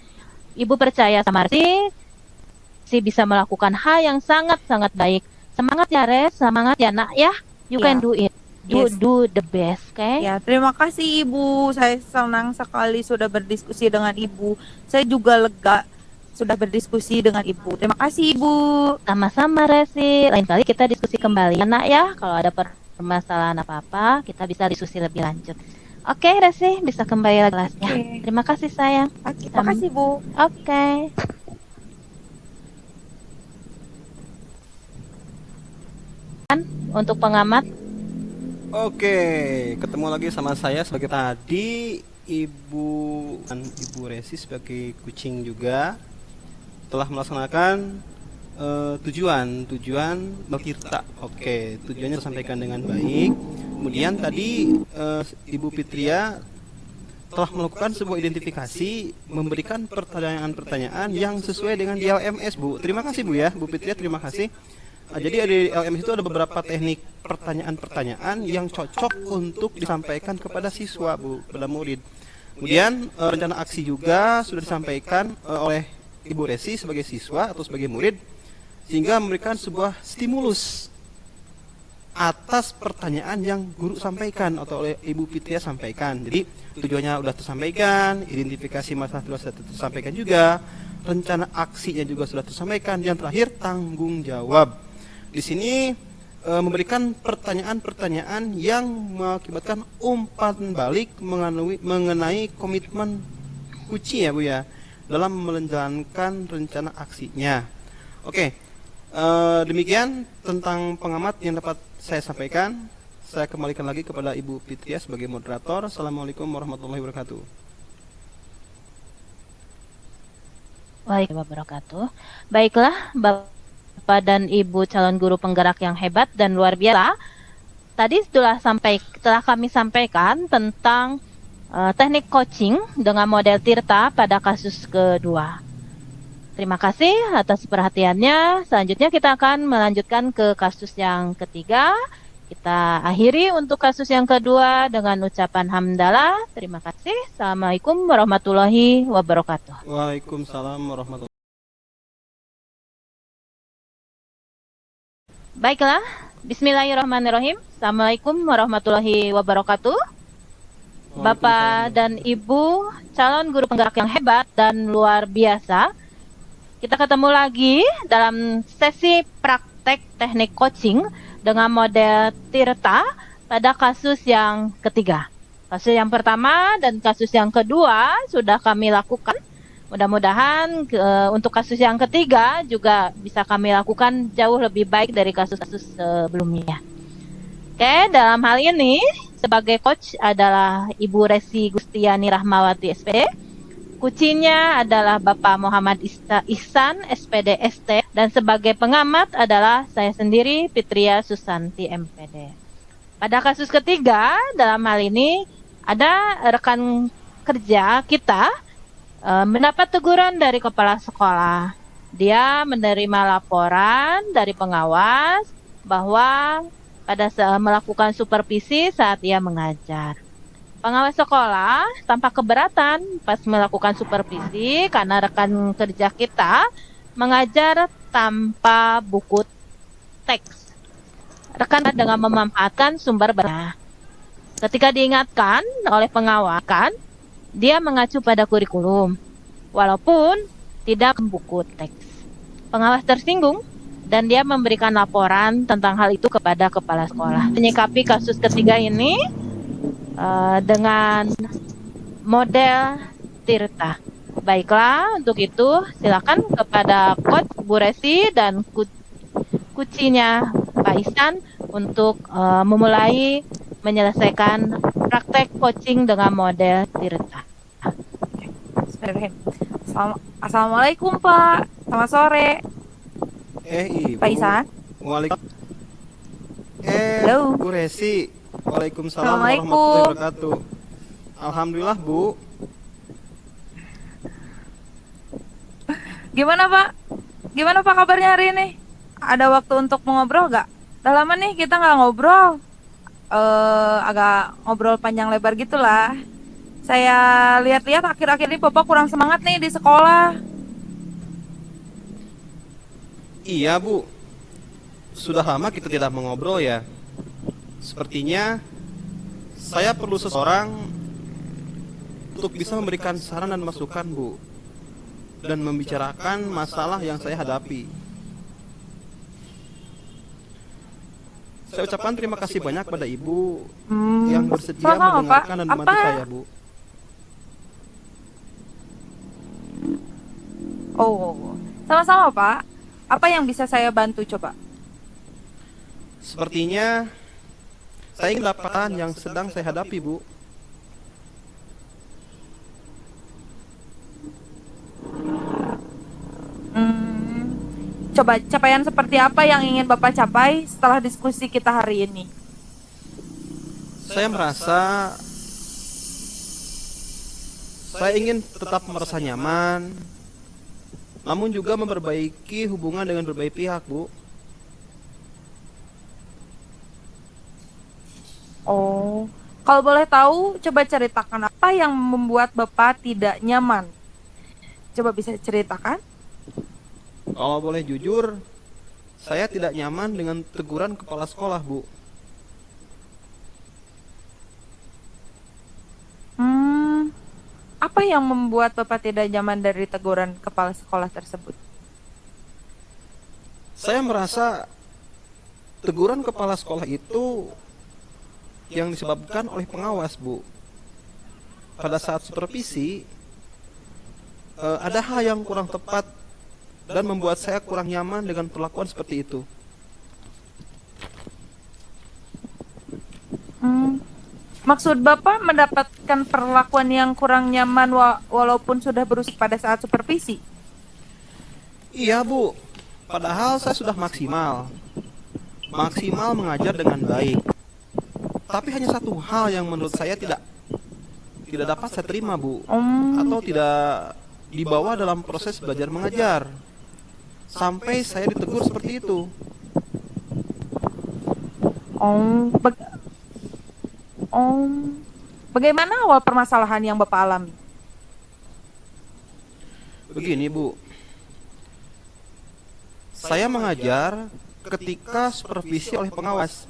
Ibu percaya sama Resi bisa melakukan hal yang sangat-sangat baik. Semangat ya, Res, semangat ya, Nak ya. You can do it. Do the best, okay? Ya, terima kasih Ibu. Saya senang sekali sudah berdiskusi dengan Ibu. Saya juga lega sudah berdiskusi dengan Ibu. Terima kasih Ibu. Sama-sama Resi. Lain kali kita diskusi kembali, Nak ya. Kalau ada permasalahan apa-apa, kita bisa diskusi lebih lanjut. Oke, Resi, bisa kembali lagi kelasnya. Terima kasih sayang. Terima kasih Bu. Oke. Untuk pengamat. Oke, ketemu lagi sama saya sebagai tadi Ibu Resi sebagai kucing juga telah melaksanakan tujuan Bakirta. Oke, tujuannya tersampaikan dengan baik. Kemudian tadi Ibu Fitria telah melakukan sebuah identifikasi, memberikan pertanyaan-pertanyaan yang sesuai dengan di LMS, Bu. Terima kasih Bu ya, Bu Fitria, terima kasih. Jadi di LMS itu ada beberapa teknik pertanyaan-pertanyaan yang cocok untuk disampaikan kepada siswa, Bu, kepada murid. Kemudian rencana aksi juga sudah disampaikan oleh Ibu Resi sebagai siswa atau sebagai murid, sehingga memberikan sebuah stimulus atas pertanyaan yang guru sampaikan atau oleh Ibu Fitria sampaikan. Jadi tujuannya sudah tersampaikan, identifikasi masalah sudah tersampaikan juga, rencana aksinya juga sudah tersampaikan, dan terakhir tanggung jawab. Di sini memberikan pertanyaan-pertanyaan yang mengakibatkan umpan balik mengenai komitmen kuci ya Bu ya. dalam menjalankan rencana aksinya. Oke, demikian tentang pengamat yang dapat saya sampaikan. Saya kembalikan lagi kepada Ibu Fitria sebagai moderator. Assalamualaikum warahmatullahi wabarakatuh. Waalaikumsalam wabarakatuh. Baiklah, Bapak dan Ibu calon guru penggerak yang hebat dan luar biasa. Tadi telah kami sampaikan tentang teknik coaching dengan model Tirta pada kasus kedua. Terima kasih atas perhatiannya. Selanjutnya kita akan melanjutkan ke kasus yang ketiga. Kita akhiri untuk kasus yang kedua dengan ucapan hamdalah. Terima kasih. Assalamualaikum warahmatullahi wabarakatuh. Waalaikumsalam warahmatullahi. Baiklah, bismillahirrahmanirrahim. Assalamualaikum warahmatullahi wabarakatuh. Bapak dan Ibu calon guru penggerak yang hebat dan luar biasa, kita ketemu lagi dalam sesi praktek teknik coaching dengan model Tirta pada kasus yang ketiga. Kasus yang pertama dan kasus yang kedua sudah kami lakukan. Mudah-mudahan untuk kasus yang ketiga juga bisa kami lakukan jauh lebih baik dari kasus-kasus sebelumnya. Oke, dalam hal ini sebagai coach adalah Ibu Resi Gustiani Rahmawati SPD. Kucinya adalah Bapak Muhammad Ihsan SPD ST, dan sebagai pengamat adalah saya sendiri Fitria Susanti MPD. Pada kasus ketiga dalam hal ini ada rekan kerja kita mendapat teguran dari kepala sekolah. Dia menerima laporan dari pengawas bahwa pada melakukan supervisi saat ia mengajar. Pengawas sekolah tampak keberatan pas melakukan supervisi karena rekan kerja kita mengajar tanpa buku teks. Rekan dengan memanfaatkan sumber bacaan. Ketika diingatkan oleh pengawas, dia mengacu pada kurikulum, walaupun tidak buku teks. Pengawas tersinggung dan dia memberikan laporan tentang hal itu kepada kepala sekolah. Menyikapi kasus ketiga ini dengan model Tirta. Baiklah, untuk itu silakan kepada Coach Bu Resi dan kucinya Pak Ihsan untuk memulai menyelesaikan praktek coaching dengan model Tirta. Assalamualaikum Pak, selamat sore. Ibu. Pak Ihsan. Halo. Bu Resi. Waalaikumsalam Assalamualaikum. warahmatullahi wabarakatuh. Alhamdulillah, Bu. Gimana Pak? Gimana Pak kabarnya hari ini? Ada waktu untuk mengobrol gak? Udah lama nih kita nggak ngobrol. Agak ngobrol panjang lebar gitulah. Saya lihat-lihat akhir-akhir ini Bapak kurang semangat nih di sekolah. Iya, Bu. Sudah lama kita tidak mengobrol ya. Sepertinya saya perlu seseorang untuk bisa memberikan saran dan masukan, Bu, dan membicarakan masalah yang saya hadapi. Saya ucapkan terima kasih banyak pada Ibu yang bersedia sama-sama, mendengarkan Pak. dan membantu Apa? saya, Bu. Oh, sama-sama Pak. Apa yang bisa saya bantu coba? Sepertinya saya ingin dapatan yang sedang saya hadapi, Bu. Coba capaian seperti apa yang ingin Bapak capai setelah diskusi kita hari ini? Saya merasa saya ingin tetap merasa nyaman, namun juga memperbaiki hubungan dengan berbagai pihak, Bu. Oh, kalau boleh tahu, coba ceritakan apa yang membuat Bapak tidak nyaman. Coba bisa ceritakan? Kalau boleh jujur, saya tidak nyaman dengan teguran kepala sekolah, Bu. Apa yang membuat Bapak tidak nyaman dari teguran kepala sekolah tersebut? Saya merasa teguran kepala sekolah itu yang disebabkan oleh pengawas, Bu. Pada saat supervisi, ada hal yang kurang tepat dan membuat saya kurang nyaman dengan perlakuan seperti itu. Hmm, Maksud Bapak mendapatkan perlakuan yang kurang nyaman walaupun sudah berusaha pada saat supervisi? Iya Bu, padahal saya sudah maksimal mengajar dengan baik. Tapi hanya satu hal yang menurut saya tidak dapat saya terima Bu, atau tidak dibawa dalam proses belajar mengajar. Sampai saya ditegur seperti itu. Oh, bagaimana awal permasalahan yang Bapak alami? Begini Bu, saya mengajar ketika supervisi oleh pengawas.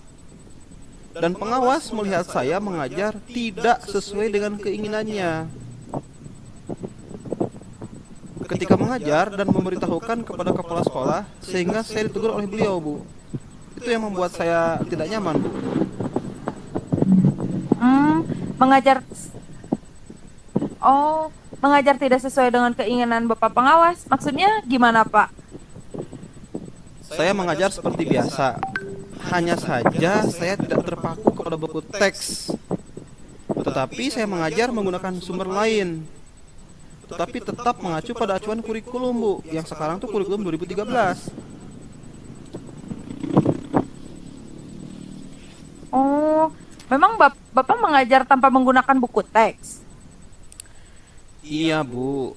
Dan pengawas melihat saya mengajar tidak sesuai dengan keinginannya. Ketika mengajar dan memberitahukan kepada kepala sekolah, sehingga saya ditegur oleh beliau Bu. Itu yang membuat saya tidak nyaman Bu. Mengajar mengajar tidak sesuai dengan keinginan Bapak pengawas. Maksudnya gimana, Pak? Saya mengajar seperti biasa. Hanya saja saya tidak terpaku kepada buku teks. Tetapi saya mengajar menggunakan sumber lain. Tetapi tetap mengacu pada acuan kurikulum Bu, yang sekarang tuh kurikulum 2013. Oh, memang Bapak mengajar tanpa menggunakan buku teks? Iya Bu,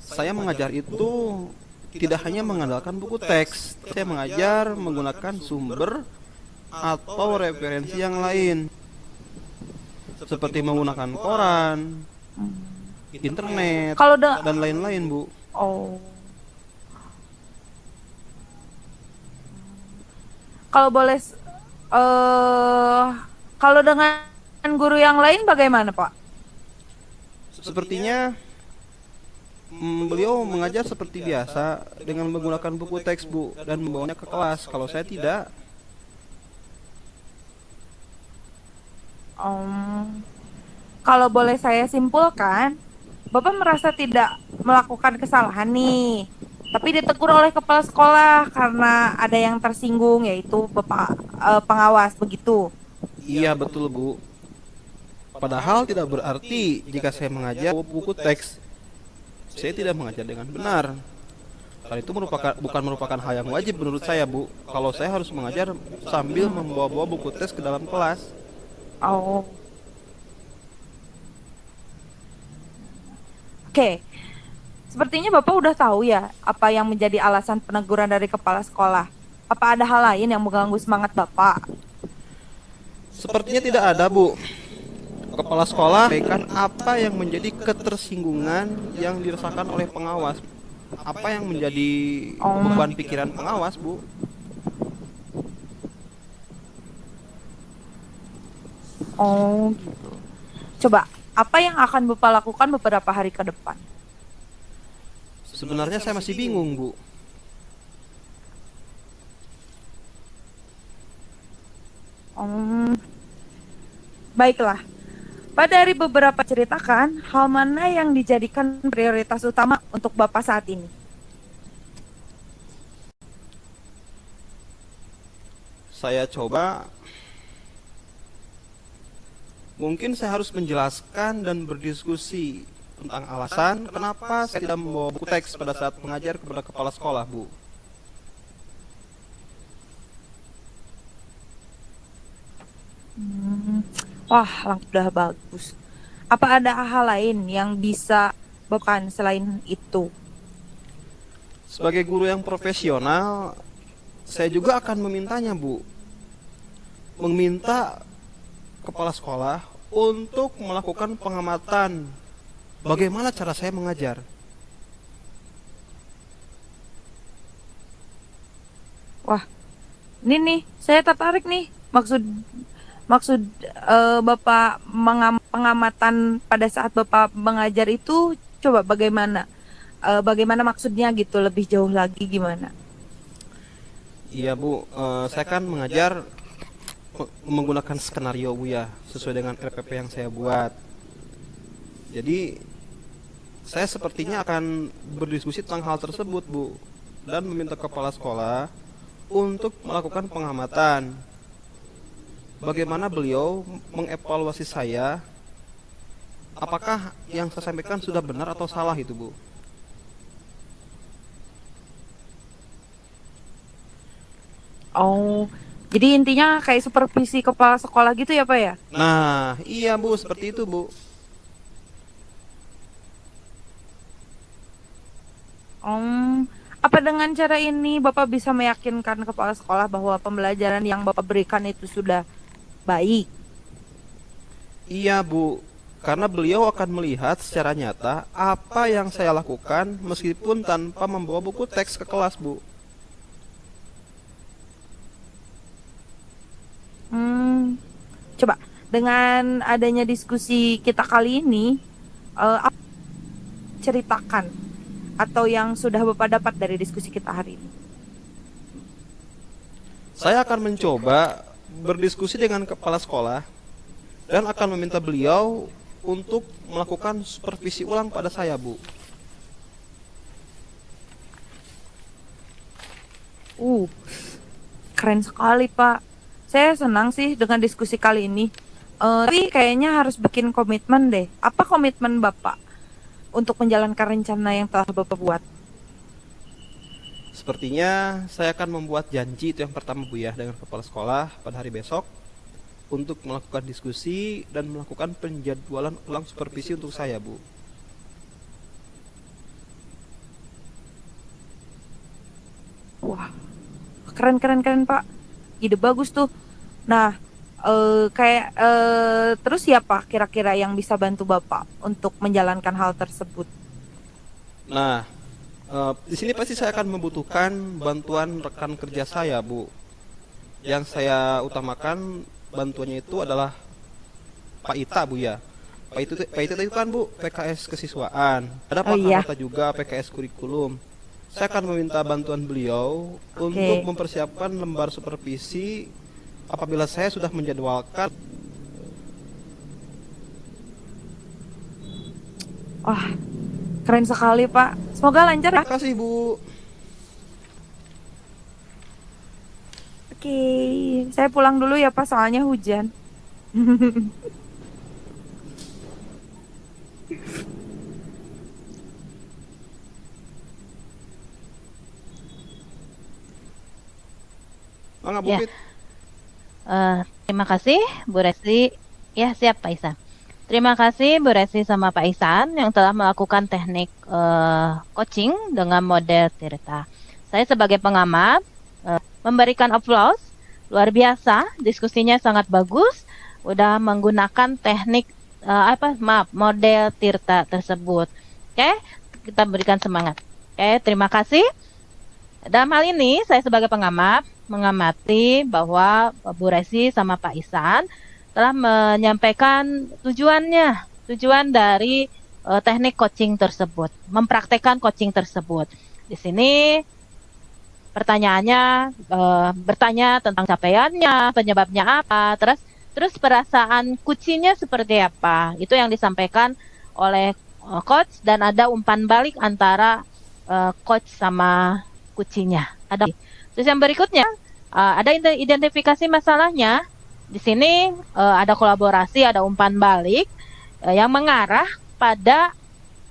saya mengajar itu tidak hanya mengandalkan buku teks. Saya mengajar menggunakan sumber atau referensi yang lain, seperti menggunakan koran, internet, dan lain-lain Bu. Oh. Kalau boleh kalau dengan guru yang lain bagaimana, Pak? Sepertinya beliau mengajar seperti biasa dengan menggunakan buku teks Bu, dan membawanya ke kelas. Kalau saya tidak. Kalau boleh saya simpulkan, Bapak merasa tidak melakukan kesalahan nih, tapi ditegur oleh kepala sekolah karena ada yang tersinggung, yaitu Bapak pengawas, begitu? Iya betul Bu. Padahal tidak berarti jika saya mengajar buku teks, saya tidak mengajar dengan benar. Hal itu bukan merupakan hal yang wajib menurut saya Bu. Kalau saya harus mengajar sambil membawa-bawa buku teks ke dalam kelas. Oh. Oke. Sepertinya Bapak udah tahu ya apa yang menjadi alasan peneguran dari kepala sekolah. Apa ada hal lain yang mengganggu semangat Bapak? Sepertinya tidak ada Bu. Kepala sekolah sampaikan apa yang menjadi ketersinggungan yang dirasakan oleh pengawas. Apa yang menjadi beban pikiran pengawas Bu? Oh gitu. Coba, apa yang akan Bapak lakukan beberapa hari ke depan? Sebenarnya saya masih bingung Bu. Baiklah. Pada dari beberapa ceritakan, hal mana yang dijadikan prioritas utama untuk Bapak saat ini? Saya coba. Mungkin saya harus menjelaskan dan berdiskusi tentang alasan kenapa saya tidak membawa buku teks pada saat mengajar kepada kepala sekolah Bu. Wah, udah bagus. Apa ada hal lain yang bisa Bapak selain itu? Sebagai guru yang profesional, saya juga akan memintanya Bu. Meminta kepala sekolah untuk melakukan pengamatan bagaimana cara saya mengajar. Wah, ini nih, saya tertarik nih. Maksud Bapak pengamatan pada saat Bapak mengajar itu, coba bagaimana? Bagaimana maksudnya gitu, lebih jauh lagi gimana? Iya Bu, saya kan mengajar menggunakan skenario Bu ya, sesuai dengan RPP yang saya buat. Jadi saya sepertinya akan berdiskusi tentang hal tersebut, Bu, dan meminta kepala sekolah untuk melakukan pengamatan. Bagaimana beliau mengevaluasi saya? Apakah yang saya sampaikan sudah benar atau salah itu, Bu? Oh, jadi intinya kayak supervisi kepala sekolah gitu ya Pak ya? Nah, iya Bu, seperti itu Bu. Apa dengan cara ini Bapak bisa meyakinkan kepala sekolah bahwa pembelajaran yang Bapak berikan itu sudah baik? Iya Bu, karena beliau akan melihat secara nyata apa yang saya lakukan meskipun tanpa membawa buku teks ke kelas Bu. Hmm, Coba dengan adanya diskusi kita kali ini, apa ceritakan atau yang sudah Bapak dapat dari diskusi kita hari ini? Saya akan mencoba berdiskusi dengan kepala sekolah dan akan meminta beliau untuk melakukan supervisi ulang pada saya Bu. Uh, Keren sekali Pak. Saya senang sih dengan diskusi kali ini. Tapi kayaknya harus bikin komitmen deh. Apa komitmen Bapak untuk menjalankan rencana yang telah Bapak buat? Sepertinya saya akan membuat janji itu yang pertama Bu ya dengan kepala sekolah pada hari besok untuk melakukan diskusi dan melakukan penjadwalan ulang supervisi untuk saya Bu. Wah, keren Pak. Ide bagus tuh. Nah, terus siapa kira-kira yang bisa bantu Bapak untuk menjalankan hal tersebut? Nah, di sini pasti saya akan membutuhkan bantuan rekan kerja saya Bu. Yang saya utamakan bantuannya itu adalah Pak Ita Bu ya. Pak Ita itu kan Bu PKS kesiswaan. Ada Pak Iya. Karata juga PKS kurikulum. Saya akan meminta bantuan beliau Oke. untuk mempersiapkan lembar supervisi apabila saya sudah menjadwalkan. Wah, keren sekali Pak. Semoga lancar ya. Terima kasih Bu. Oke, saya pulang dulu ya Pak, soalnya hujan. Mangga Bu Ya. Fit. Terima kasih Bu Resi. Ya, siap Pak Isan. Terima kasih Bu Resi sama Pak Isan yang telah melakukan teknik coaching dengan model Tirta. Saya sebagai pengamat memberikan applause. Luar biasa, diskusinya sangat bagus. Udah menggunakan teknik model Tirta tersebut. Oke, kita berikan semangat. Oke, terima kasih. Dalam hal ini saya sebagai pengamat mengamati bahwa Bu Resi sama Pak Isan telah menyampaikan tujuan dari teknik coaching tersebut, mempraktekkan coaching tersebut. Di sini pertanyaannya bertanya tentang capaiannya, penyebabnya apa, terus perasaan kucinya seperti apa. Itu yang disampaikan oleh coach dan ada umpan balik antara coach sama kucinya. Ada. Terus yang berikutnya ada identifikasi masalahnya. Di sini ada kolaborasi, ada umpan balik yang mengarah pada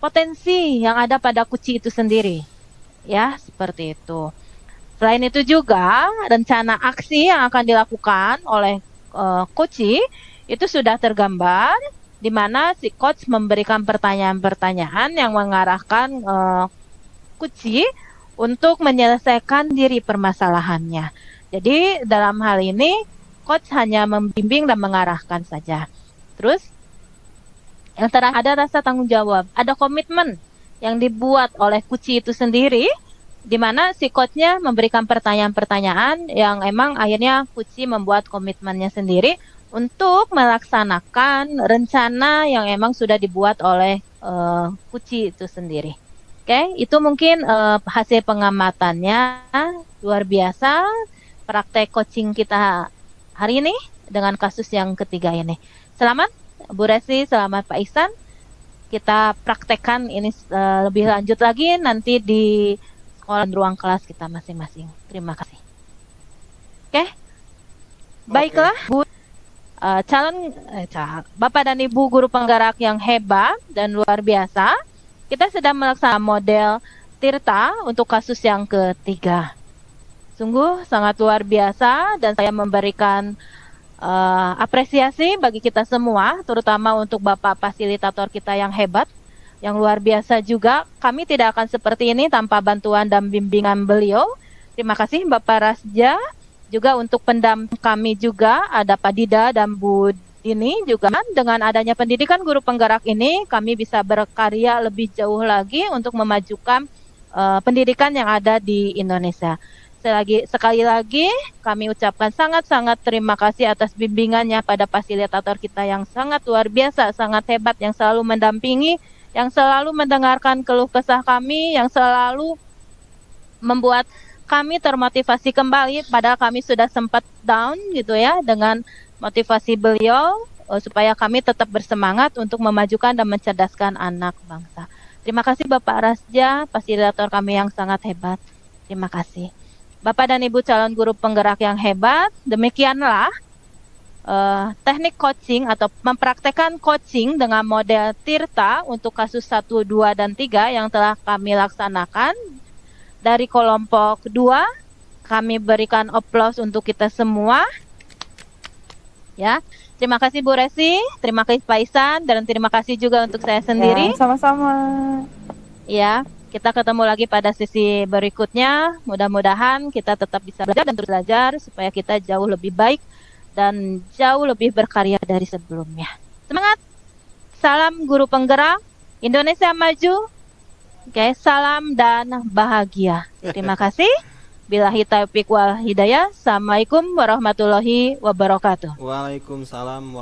potensi yang ada pada kuci itu sendiri. Ya, seperti itu. Selain itu juga rencana aksi yang akan dilakukan oleh kuci itu sudah tergambar di mana si coach memberikan pertanyaan-pertanyaan yang mengarahkan kuci untuk menyelesaikan diri permasalahannya. Jadi dalam hal ini coach hanya membimbing dan mengarahkan saja. Terus yang terakhir ada rasa tanggung jawab, ada komitmen yang dibuat oleh kuci itu sendiri, di mana si coachnya memberikan pertanyaan-pertanyaan yang emang akhirnya kuci membuat komitmennya sendiri untuk melaksanakan rencana yang emang sudah dibuat oleh kuci itu sendiri. Oke, itu mungkin hasil pengamatannya luar biasa praktek coaching kita hari ini dengan kasus yang ketiga ini. Selamat Bu Resi, selamat Pak Ihsan. kita praktekkan ini lebih lanjut lagi nanti di sekolah ruang kelas kita masing-masing. Terima kasih. Oke, baiklah Bu, Bapak dan Ibu guru penggerak yang hebat dan luar biasa. Kita sedang melaksanakan model Tirta untuk kasus yang ketiga. Sungguh sangat luar biasa dan saya memberikan apresiasi bagi kita semua, terutama untuk Bapak fasilitator kita yang hebat, yang luar biasa juga. Kami tidak akan seperti ini tanpa bantuan dan bimbingan beliau. Terima kasih Bapak Rasja, juga untuk pendamping kami juga ada Pak Dida dan Bu Dini juga. Dengan adanya pendidikan guru penggerak ini, kami bisa berkarya lebih jauh lagi untuk memajukan pendidikan yang ada di Indonesia. Sekali lagi kami ucapkan sangat-sangat terima kasih atas bimbingannya pada fasilitator kita yang sangat luar biasa, sangat hebat, yang selalu mendampingi, yang selalu mendengarkan keluh kesah kami, yang selalu membuat kami termotivasi kembali, padahal kami sudah sempat down gitu ya, dengan motivasi beliau supaya kami tetap bersemangat untuk memajukan dan mencerdaskan anak bangsa. Terima kasih Bapak Rasja, fasilitator kami yang sangat hebat. Terima kasih. Bapak dan Ibu calon guru penggerak yang hebat, demikianlah teknik coaching atau mempraktekkan coaching dengan model Tirta untuk kasus 1, 2, dan 3 yang telah kami laksanakan. Dari kelompok 2, kami berikan aplaus untuk kita semua. Ya, terima kasih Bu Resi, terima kasih Pak Isan, dan terima kasih juga untuk saya sendiri. Ya, sama-sama. Ya, kita ketemu lagi pada sesi berikutnya. Mudah-mudahan kita tetap bisa belajar dan terus belajar supaya kita jauh lebih baik dan jauh lebih berkarya dari sebelumnya. Semangat! Salam guru penggerak, Indonesia maju. Oke, salam dan bahagia. Terima kasih. Billahi taufiq wal hidayah. Assalamualaikum warahmatullahi wabarakatuh. Waalaikumsalam.